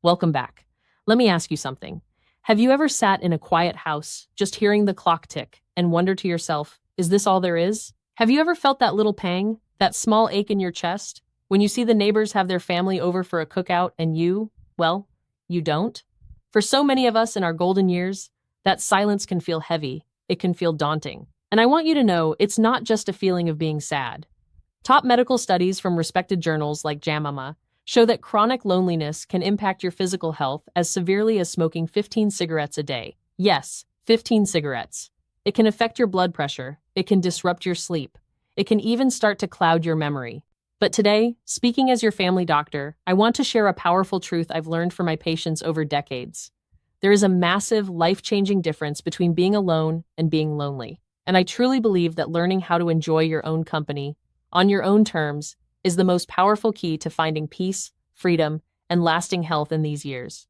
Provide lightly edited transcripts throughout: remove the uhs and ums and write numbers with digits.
Welcome back. Let me ask you something. Have you ever sat in a quiet house, just hearing the clock tick, and wondered to yourself, is this all there is? Have you ever felt that little pang, that small ache in your chest, when you see the neighbors have their family over for a cookout and you, well, you don't? For so many of us in our golden years, that silence can feel heavy, it can feel daunting. And I want you to know it's not just a feeling of being sad. Top medical studies from respected journals like JAMA show that chronic loneliness can impact your physical health as severely as smoking 15 cigarettes a day. Yes, 15 cigarettes. It can affect your blood pressure, it can disrupt your sleep, it can even start to cloud your memory. But today, speaking as your family doctor, I want to share a powerful truth I've learned from my patients over decades. There is a massive, life-changing difference between being alone and being lonely. And I truly believe that learning how to enjoy your own company, on your own terms, is the most powerful key to finding peace, freedom, and lasting health in these years.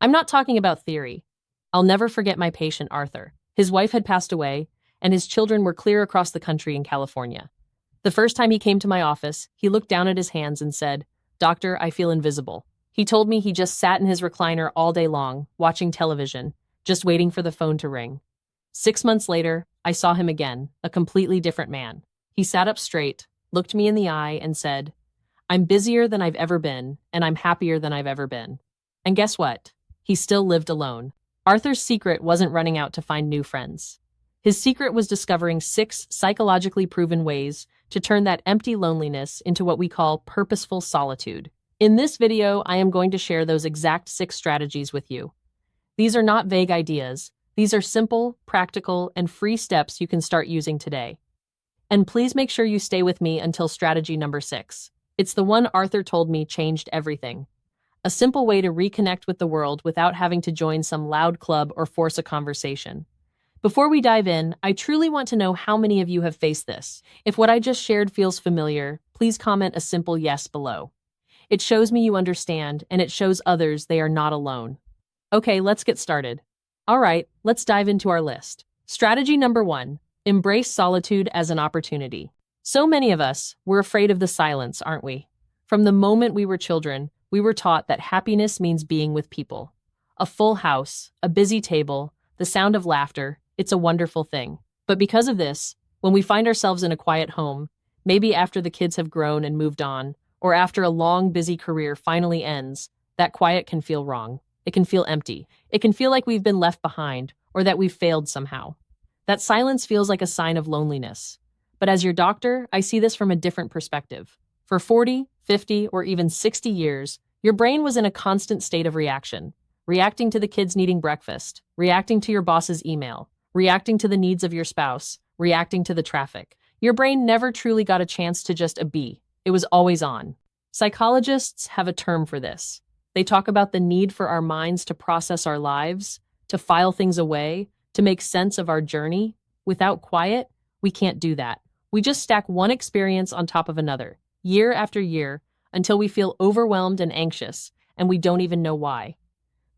I'm not talking about theory. I'll never forget my patient, Arthur. His wife had passed away, and his children were clear across the country in California. The first time he came to my office, he looked down at his hands and said, "Doctor, I feel invisible." He told me he just sat in his recliner all day long, watching television, just waiting for the phone to ring. 6 months later, I saw him again, a completely different man. He sat up straight, looked me in the eye, and said, "I'm busier than I've ever been, and I'm happier than I've ever been." And guess what? He still lived alone. Arthur's secret wasn't running out to find new friends. His secret was discovering 6 psychologically proven ways to turn that empty loneliness into what we call purposeful solitude. In this video, I am going to share those exact 6 strategies with you. These are not vague ideas. These are simple, practical, and free steps you can start using today. And please make sure you stay with me until strategy number 6. It's the one Arthur told me changed everything. A simple way to reconnect with the world without having to join some loud club or force a conversation. Before we dive in, I truly want to know how many of you have faced this. If what I just shared feels familiar, please comment a simple yes below. It shows me you understand, and it shows others they are not alone. Okay, let's get started. All right, let's dive into our list. Strategy number 1. Embrace solitude as an opportunity. So many of us, we're afraid of the silence, aren't we? From the moment we were children, we were taught that happiness means being with people. A full house, a busy table, the sound of laughter, it's a wonderful thing. But because of this, when we find ourselves in a quiet home, maybe after the kids have grown and moved on, or after a long, busy career finally ends, that quiet can feel wrong. It can feel empty. It can feel like we've been left behind, or that we've failed somehow. That silence feels like a sign of loneliness. But as your doctor, I see this from a different perspective. For 40, 50, or even 60 years, your brain was in a constant state of reaction. Reacting to the kids needing breakfast, reacting to your boss's email, reacting to the needs of your spouse, reacting to the traffic. Your brain never truly got a chance to just be. It was always on. Psychologists have a term for this. They talk about the need for our minds to process our lives, to file things away, to make sense of our journey. Without quiet, we can't do that. We just stack one experience on top of another, year after year, until we feel overwhelmed and anxious, and we don't even know why.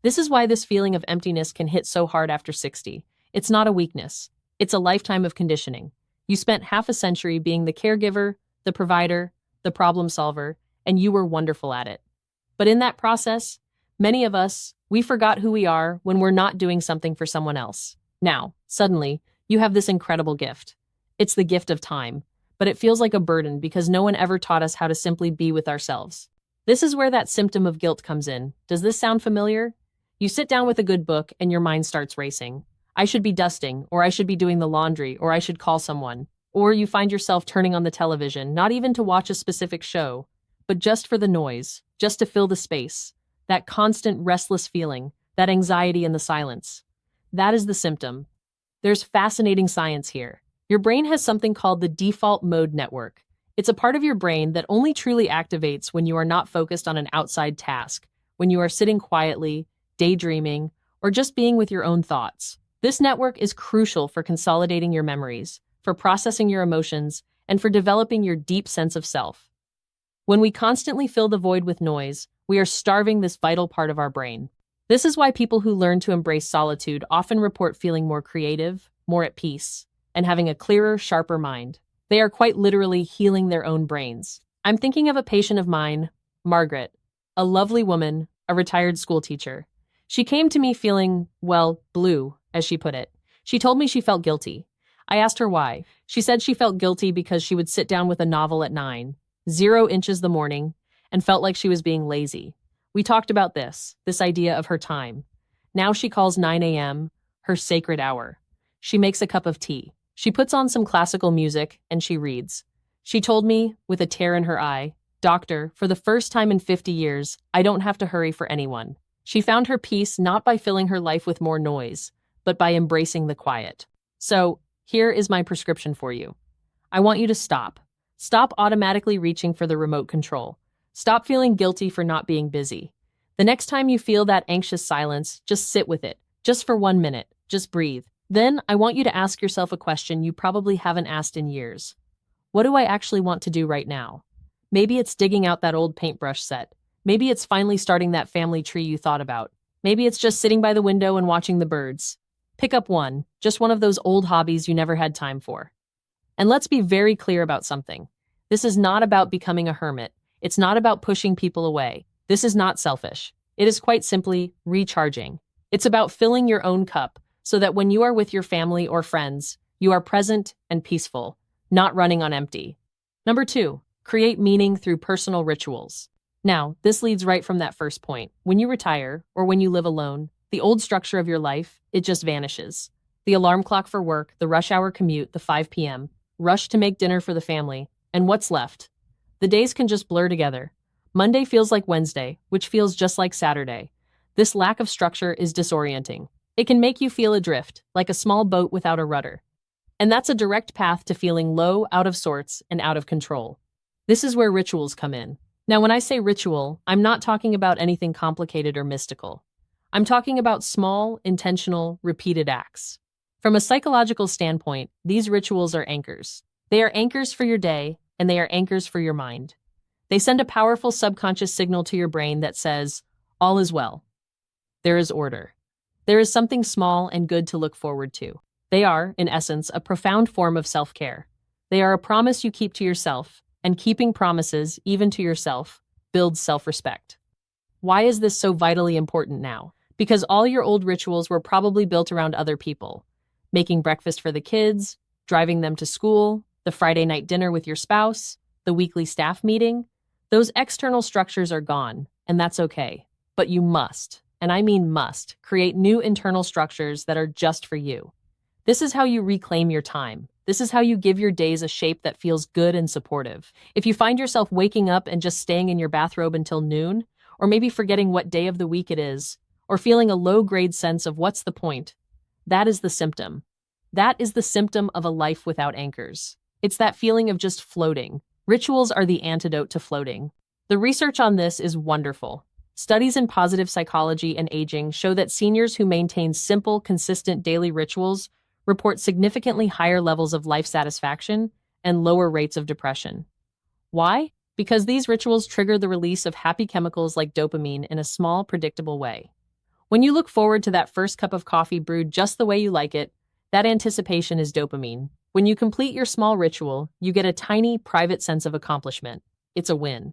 This is why this feeling of emptiness can hit so hard after 60. It's not a weakness. It's a lifetime of conditioning. You spent half a century being the caregiver, the provider, the problem solver, and you were wonderful at it. But in that process, many of us, we forgot who we are when we're not doing something for someone else. Now, suddenly, you have this incredible gift. It's the gift of time, but it feels like a burden because no one ever taught us how to simply be with ourselves. This is where that symptom of guilt comes in. Does this sound familiar? You sit down with a good book and your mind starts racing. I should be dusting, or I should be doing the laundry, or I should call someone. Or you find yourself turning on the television, not even to watch a specific show, but just for the noise, just to fill the space. That constant restless feeling, that anxiety in the silence. That is the symptom. There's fascinating science here. Your brain has something called the default mode network. It's a part of your brain that only truly activates when you are not focused on an outside task, when you are sitting quietly, daydreaming, or just being with your own thoughts. This network is crucial for consolidating your memories, for processing your emotions, and for developing your deep sense of self. When we constantly fill the void with noise, we are starving this vital part of our brain. This is why people who learn to embrace solitude often report feeling more creative, more at peace, and having a clearer, sharper mind. They are quite literally healing their own brains. I'm thinking of a patient of mine, Margaret, a lovely woman, a retired school teacher. She came to me feeling, well, blue, as she put it. She told me she felt guilty. I asked her why. She said she felt guilty because she would sit down with a novel at 9, 0 inches the morning, and felt like she was being lazy. We talked about this idea of her time. Now she calls 9 a.m. her sacred hour. She makes a cup of tea. She puts on some classical music and she reads. She told me, with a tear in her eye, "Doctor, for the first time in 50 years, I don't have to hurry for anyone." She found her peace not by filling her life with more noise, but by embracing the quiet. So, here is my prescription for you. I want you to stop. Stop automatically reaching for the remote control. Stop feeling guilty for not being busy. The next time you feel that anxious silence, just sit with it. Just for 1 minute. Just breathe. Then, I want you to ask yourself a question you probably haven't asked in years. What do I actually want to do right now? Maybe it's digging out that old paintbrush set. Maybe it's finally starting that family tree you thought about. Maybe it's just sitting by the window and watching the birds. Pick up one, just one of those old hobbies you never had time for. And let's be very clear about something. This is not about becoming a hermit. It's not about pushing people away. This is not selfish. It is quite simply recharging. It's about filling your own cup so that when you are with your family or friends, you are present and peaceful, not running on empty. Number 2, create meaning through personal rituals. Now, this leads right from that first point. When you retire, or when you live alone, the old structure of your life, it just vanishes. The alarm clock for work, the rush hour commute, the 5 p.m., rush to make dinner for the family, and what's left? The days can just blur together. Monday feels like Wednesday, which feels just like Saturday. This lack of structure is disorienting. It can make you feel adrift, like a small boat without a rudder. And that's a direct path to feeling low, out of sorts, and out of control. This is where rituals come in. Now, when I say ritual, I'm not talking about anything complicated or mystical. I'm talking about small, intentional, repeated acts. From a psychological standpoint, these rituals are anchors. They are anchors for your day, and they are anchors for your mind. They send a powerful subconscious signal to your brain that says, all is well. There is order. There is something small and good to look forward to. They are, in essence, a profound form of self-care. They are a promise you keep to yourself, and keeping promises, even to yourself, builds self-respect. Why is this so vitally important now? Because all your old rituals were probably built around other people. Making breakfast for the kids, driving them to school, the Friday night dinner with your spouse, the weekly staff meeting. Those external structures are gone, and that's okay. But you must, and I mean must, create new internal structures that are just for you. This is how you reclaim your time. This is how you give your days a shape that feels good and supportive. If you find yourself waking up and just staying in your bathrobe until noon, or maybe forgetting what day of the week it is, or feeling a low-grade sense of what's the point, that is the symptom. That is the symptom of a life without anchors. It's that feeling of just floating. Rituals are the antidote to floating. The research on this is wonderful. Studies in positive psychology and aging show that seniors who maintain simple, consistent daily rituals report significantly higher levels of life satisfaction and lower rates of depression. Why? Because these rituals trigger the release of happy chemicals like dopamine in a small, predictable way. When you look forward to that first cup of coffee brewed just the way you like it, that anticipation is dopamine. When you complete your small ritual, you get a tiny, private sense of accomplishment. It's a win.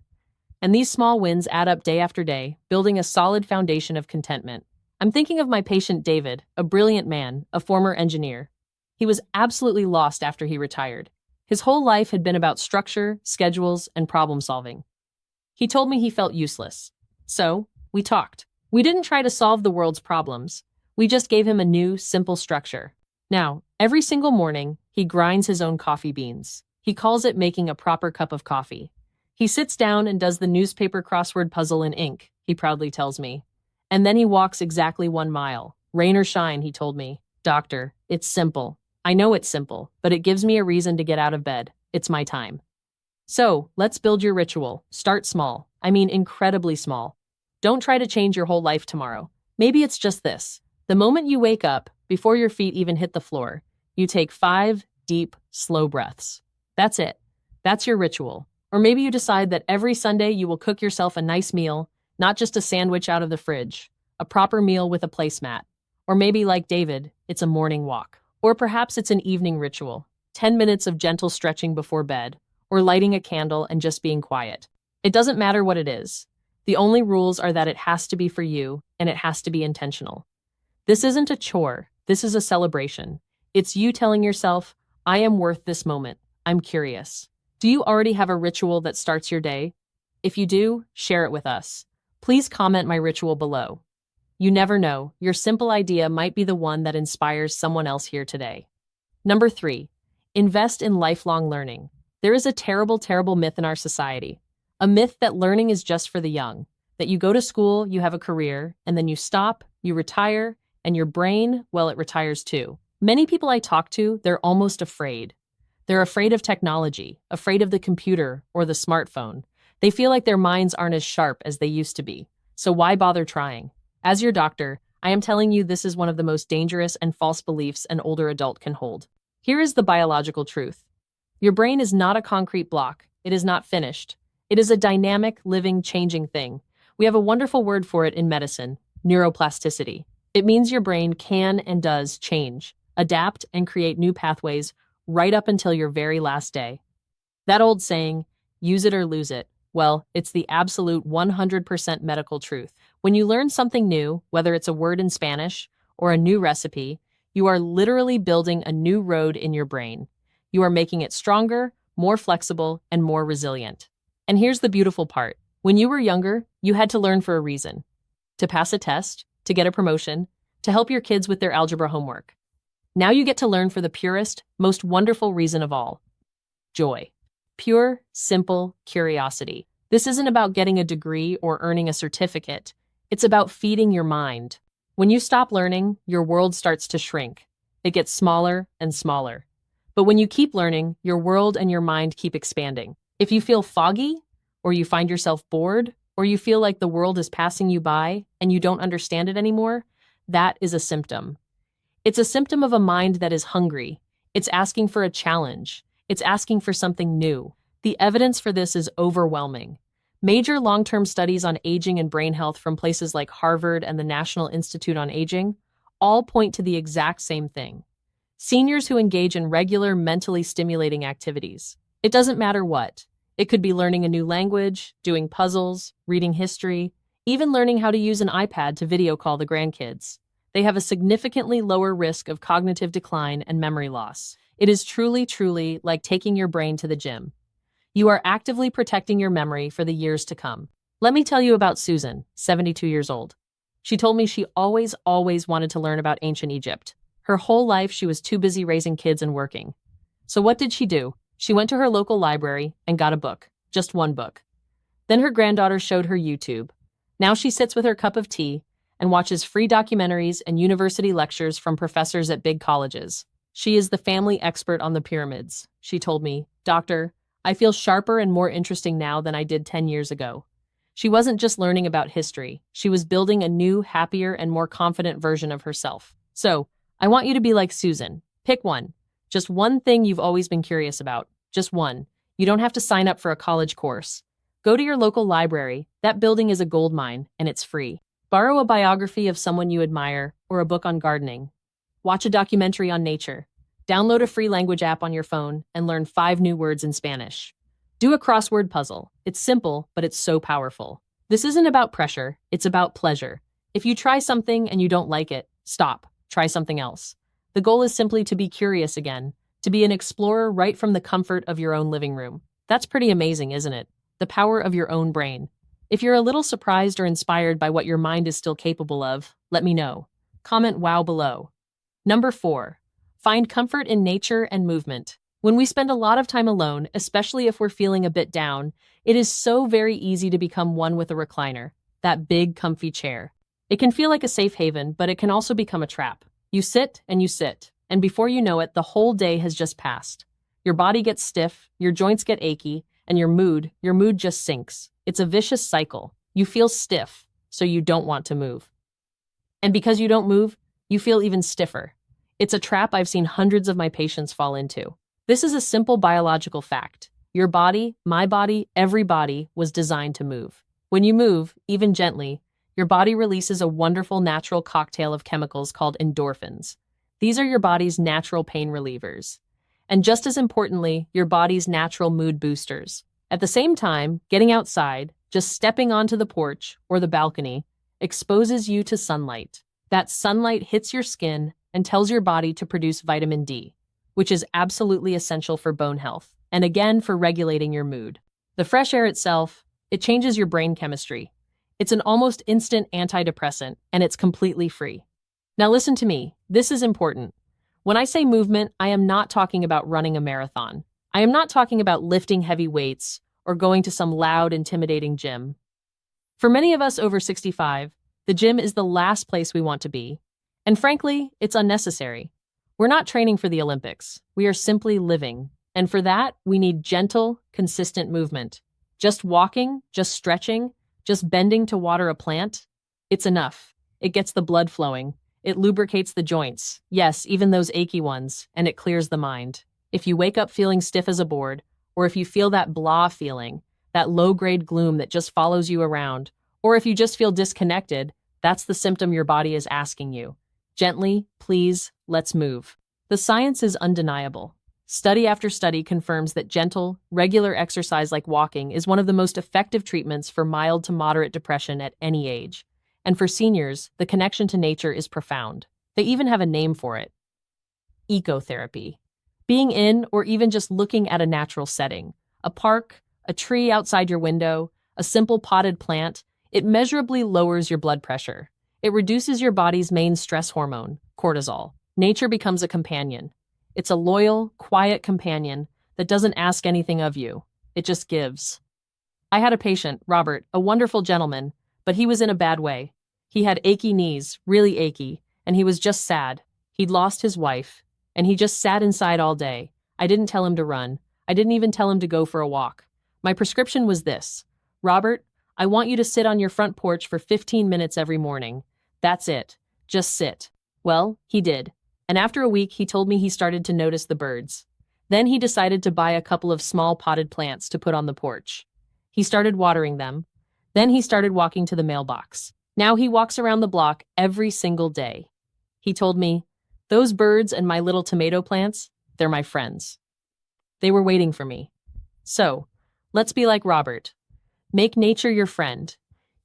And these small wins add up day after day, building a solid foundation of contentment. I'm thinking of my patient David, a brilliant man, a former engineer. He was absolutely lost after he retired. His whole life had been about structure, schedules, and problem solving. He told me he felt useless. So, we talked. We didn't try to solve the world's problems. We just gave him a new, simple structure. Now, every single morning, he grinds his own coffee beans. He calls it making a proper cup of coffee. He sits down and does the newspaper crossword puzzle in ink, he proudly tells me. And then he walks exactly 1 mile. Rain or shine, he told me. Doctor, it's simple. I know it's simple, but it gives me a reason to get out of bed. It's my time. So, let's build your ritual. Start small. I mean, incredibly small. Don't try to change your whole life tomorrow. Maybe it's just this. The moment you wake up, before your feet even hit the floor, you take 5 deep, slow breaths. That's it. That's your ritual. Or maybe you decide that every Sunday you will cook yourself a nice meal, not just a sandwich out of the fridge, a proper meal with a placemat. Or maybe, like David, it's a morning walk. Or perhaps it's an evening ritual, 10 minutes of gentle stretching before bed, or lighting a candle and just being quiet. It doesn't matter what it is. The only rules are that it has to be for you and it has to be intentional. This isn't a chore, this is a celebration. It's you telling yourself, I am worth this moment. I'm curious. Do you already have a ritual that starts your day? If you do, share it with us. Please comment my ritual below. You never know, your simple idea might be the one that inspires someone else here today. Number 3, invest in lifelong learning. There is a terrible, terrible myth in our society. A myth that learning is just for the young, that you go to school, you have a career, and then you stop, you retire, and your brain, well, it retires too. Many people I talk to, they're almost afraid. They're afraid of technology, afraid of the computer or the smartphone. They feel like their minds aren't as sharp as they used to be. So why bother trying? As your doctor, I am telling you this is one of the most dangerous and false beliefs an older adult can hold. Here is the biological truth. Your brain is not a concrete block. It is not finished. It is a dynamic, living, changing thing. We have a wonderful word for it in medicine, neuroplasticity. It means your brain can and does change, adapt, and create new pathways right up until your very last day. That old saying, use it or lose it, well, it's the absolute 100% medical truth. When you learn something new, whether it's a word in Spanish or a new recipe, you are literally building a new road in your brain. You are making it stronger, more flexible, and more resilient. And here's the beautiful part. When you were younger, you had to learn for a reason. To pass a test, to get a promotion, to help your kids with their algebra homework. Now you get to learn for the purest, most wonderful reason of all. Joy. Pure, simple curiosity. This isn't about getting a degree or earning a certificate. It's about feeding your mind. When you stop learning, your world starts to shrink. It gets smaller and smaller. But when you keep learning, your world and your mind keep expanding. If you feel foggy, or you find yourself bored, or you feel like the world is passing you by and you don't understand it anymore, that is a symptom. It's a symptom of a mind that is hungry. It's asking for a challenge. It's asking for something new. The evidence for this is overwhelming. Major long-term studies on aging and brain health from places like Harvard and the National Institute on Aging all point to the exact same thing. Seniors who engage in regular mentally stimulating activities. It doesn't matter what. It could be learning a new language, doing puzzles, reading history, even learning how to use an iPad to video call the grandkids. They have a significantly lower risk of cognitive decline and memory loss. It is truly, truly like taking your brain to the gym. You are actively protecting your memory for the years to come. Let me tell you about Susan, 72 years old. She told me she always wanted to learn about ancient Egypt. Her whole life, she was too busy raising kids and working. So what did she do? She went to her local library and got a book, just one book. Then her granddaughter showed her YouTube. Now she sits with her cup of tea and watches free documentaries and university lectures from professors at big colleges. She is the family expert on the pyramids. She told me, "Doctor, I feel sharper and more interesting now than I did 10 years ago." She wasn't just learning about history. She was building a new, happier, and more confident version of herself. So, I want you to be like Susan. Pick one. Just one thing you've always been curious about. Just one. You don't have to sign up for a college course. Go to your local library. That building is a gold mine, and it's free. Borrow a biography of someone you admire or a book on gardening. Watch a documentary on nature. Download a free language app on your phone and learn 5 new words in Spanish. Do a crossword puzzle. It's simple, but it's so powerful. This isn't about pressure. It's about pleasure. If you try something and you don't like it, stop. Try something else. The goal is simply to be curious again, to be an explorer right from the comfort of your own living room. That's pretty amazing, isn't it? The power of your own brain. If you're a little surprised or inspired by what your mind is still capable of, let me know. Comment wow below. Number 4. Find comfort in nature and movement. When we spend a lot of time alone, especially if we're feeling a bit down, it is so very easy to become one with a recliner, that big, comfy chair. It can feel like a safe haven, but it can also become a trap. You sit, and before you know it, the whole day has just passed. Your body gets stiff, your joints get achy, and your mood just sinks. It's a vicious cycle. You feel stiff, so you don't want to move. And because you don't move, you feel even stiffer. It's a trap I've seen hundreds of my patients fall into. This is a simple biological fact. Your body, my body, every body was designed to move. When you move, even gently, your body releases a wonderful natural cocktail of chemicals called endorphins. These are your body's natural pain relievers. And just as importantly, your body's natural mood boosters. At the same time, getting outside, just stepping onto the porch or the balcony exposes you to sunlight. That sunlight hits your skin and tells your body to produce vitamin D, which is absolutely essential for bone health and again for regulating your mood. The fresh air itself, it changes your brain chemistry. It's an almost instant antidepressant and it's completely free. Now listen to me, this is important. When I say movement, I am not talking about running a marathon. I am not talking about lifting heavy weights or going to some loud, intimidating gym. For many of us over 65, the gym is the last place we want to be. And frankly, it's unnecessary. We're not training for the Olympics. We are simply living. And for that, we need gentle, consistent movement. Just walking, just stretching, just bending to water a plant. It's enough. It gets the blood flowing. It lubricates the joints. Yes, even those achy ones. And it clears the mind. If you wake up feeling stiff as a board, or if you feel that blah feeling, that low-grade gloom that just follows you around, or if you just feel disconnected, that's the symptom your body is asking you. Gently, please, let's move. The science is undeniable. Study after study confirms that gentle, regular exercise like walking is one of the most effective treatments for mild to moderate depression at any age. And for seniors, the connection to nature is profound. They even have a name for it: ecotherapy. Being in or even just looking at a natural setting, a park, a tree outside your window, a simple potted plant, it measurably lowers your blood pressure. It reduces your body's main stress hormone, cortisol. Nature becomes a companion. It's a loyal, quiet companion that doesn't ask anything of you. It just gives. I had a patient, Robert, a wonderful gentleman, but he was in a bad way. He had achy knees, really achy, and he was just sad. He'd lost his wife, and he just sat inside all day. I didn't tell him to run. I didn't even tell him to go for a walk. My prescription was this: Robert, I want you to sit on your front porch for 15 minutes every morning. That's it. Just sit. Well, he did. And after a week, he told me he started to notice the birds. Then he decided to buy a couple of small potted plants to put on the porch. He started watering them. Then he started walking to the mailbox. Now he walks around the block every single day. He told me, those birds and my little tomato plants, they're my friends. They were waiting for me. So, let's be like Robert. Make nature your friend.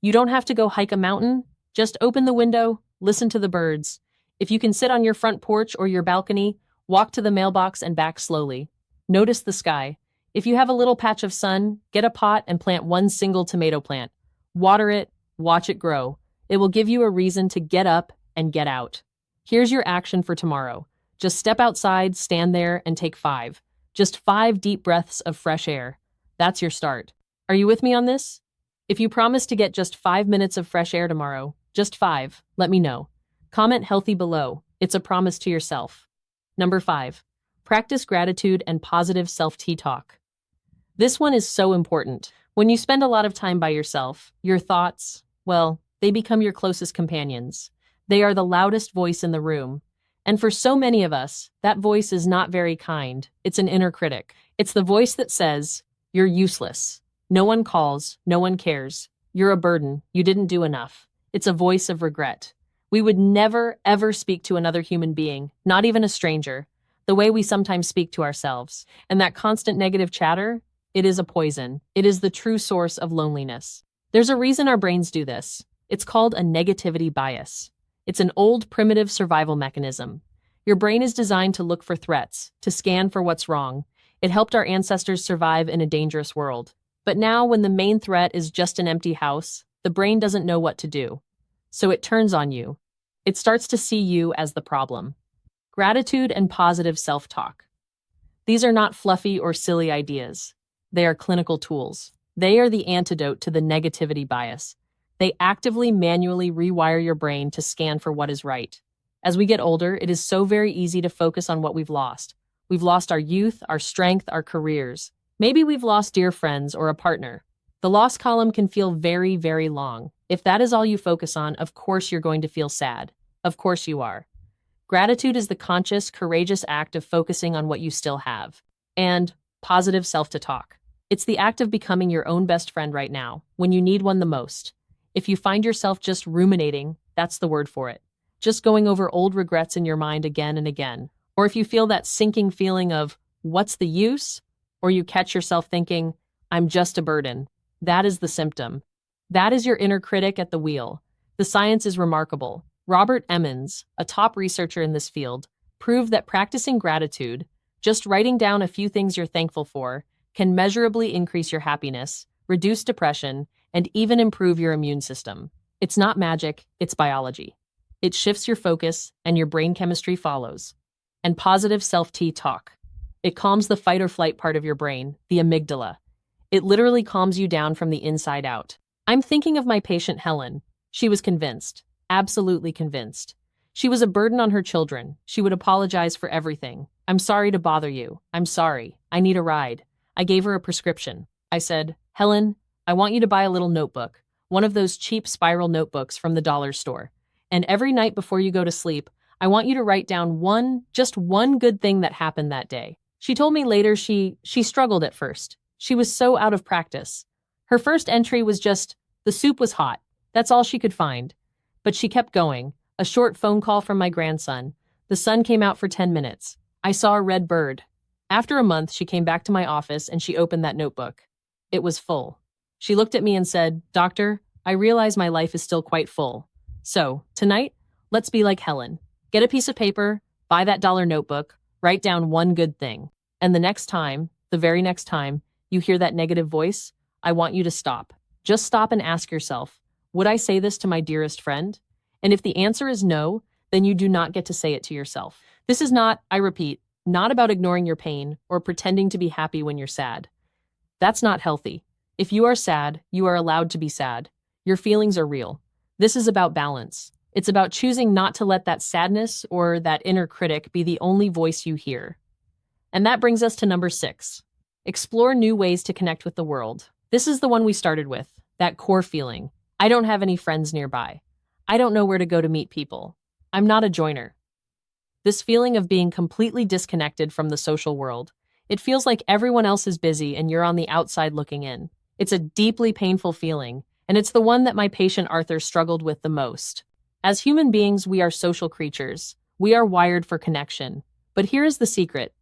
You don't have to go hike a mountain. Just open the window, listen to the birds. If you can sit on your front porch or your balcony, walk to the mailbox and back slowly. Notice the sky. If you have a little patch of sun, get a pot and plant one single tomato plant. Water it, watch it grow. It will give you a reason to get up and get out. Here's your action for tomorrow. Just step outside, stand there, and take 5. Just 5 deep breaths of fresh air. That's your start. Are you with me on this? If you promise to get just 5 minutes of fresh air tomorrow, just 5, let me know. Comment healthy below. It's a promise to yourself. Number 5, practice gratitude and positive self-talk. This one is so important. When you spend a lot of time by yourself, your thoughts, well, they become your closest companions. They are the loudest voice in the room. And for so many of us, that voice is not very kind. It's an inner critic. It's the voice that says, you're useless. No one calls. No one cares. You're a burden. You didn't do enough. It's a voice of regret. We would never, ever speak to another human being, not even a stranger, the way we sometimes speak to ourselves. And that constant negative chatter, it is a poison. It is the true source of loneliness. There's a reason our brains do this. It's called a negativity bias. It's an old, primitive survival mechanism. Your brain is designed to look for threats, to scan for what's wrong. It helped our ancestors survive in a dangerous world. But now, when the main threat is just an empty house, the brain doesn't know what to do. So it turns on you. It starts to see you as the problem. Gratitude and positive self-talk. These are not fluffy or silly ideas. They are clinical tools. They are the antidote to the negativity bias. They actively, manually rewire your brain to scan for what is right. As we get older, it is so very easy to focus on what we've lost. We've lost our youth, our strength, our careers. Maybe we've lost dear friends or a partner. The loss column can feel very, very long. If that is all you focus on, of course you're going to feel sad. Of course you are. Gratitude is the conscious, courageous act of focusing on what you still have. And positive self-talk. It's the act of becoming your own best friend right now, when you need one the most. If you find yourself just ruminating, that's the word for it. Just going over old regrets in your mind again and again. Or if you feel that sinking feeling of, what's the use? Or you catch yourself thinking, I'm just a burden. That is the symptom. That is your inner critic at the wheel. The science is remarkable. Robert Emmons, a top researcher in this field, proved that practicing gratitude, just writing down a few things you're thankful for, can measurably increase your happiness, reduce depression, and even improve your immune system. It's not magic, it's biology. It shifts your focus, and your brain chemistry follows. And positive self-talk. It calms the fight or flight part of your brain, the amygdala. It literally calms you down from the inside out. I'm thinking of my patient Helen. She was convinced, absolutely convinced. She was a burden on her children. She would apologize for everything. I'm sorry to bother you. I'm sorry. I need a ride. I gave her a prescription. I said, Helen, I want you to buy a little notebook, one of those cheap spiral notebooks from the dollar store. And every night before you go to sleep, I want you to write down just one good thing that happened that day. She told me later she struggled at first. She was so out of practice. Her first entry was just, the soup was hot. That's all she could find. But she kept going. A short phone call from my grandson. The sun came out for 10 minutes. I saw a red bird. After a month, she came back to my office and she opened that notebook. It was full. She looked at me and said, Doctor, I realize my life is still quite full. So, tonight, let's be like Helen. Get a piece of paper, buy that dollar notebook, write down one good thing. And the very next time, you hear that negative voice, I want you to stop. Just stop and ask yourself, would I say this to my dearest friend? And if the answer is no, then you do not get to say it to yourself. This is not, I repeat, not about ignoring your pain or pretending to be happy when you're sad. That's not healthy. If you are sad, you are allowed to be sad. Your feelings are real. This is about balance. It's about choosing not to let that sadness or that inner critic be the only voice you hear. And that brings us to number 6. Explore new ways to connect with the world. This is the one we started with, that core feeling. I don't have any friends nearby. I don't know where to go to meet people. I'm not a joiner. This feeling of being completely disconnected from the social world. It feels like everyone else is busy and you're on the outside looking in. It's a deeply painful feeling, and it's the one that my patient Arthur struggled with the most. As human beings, we are social creatures. We are wired for connection. But here is the secret.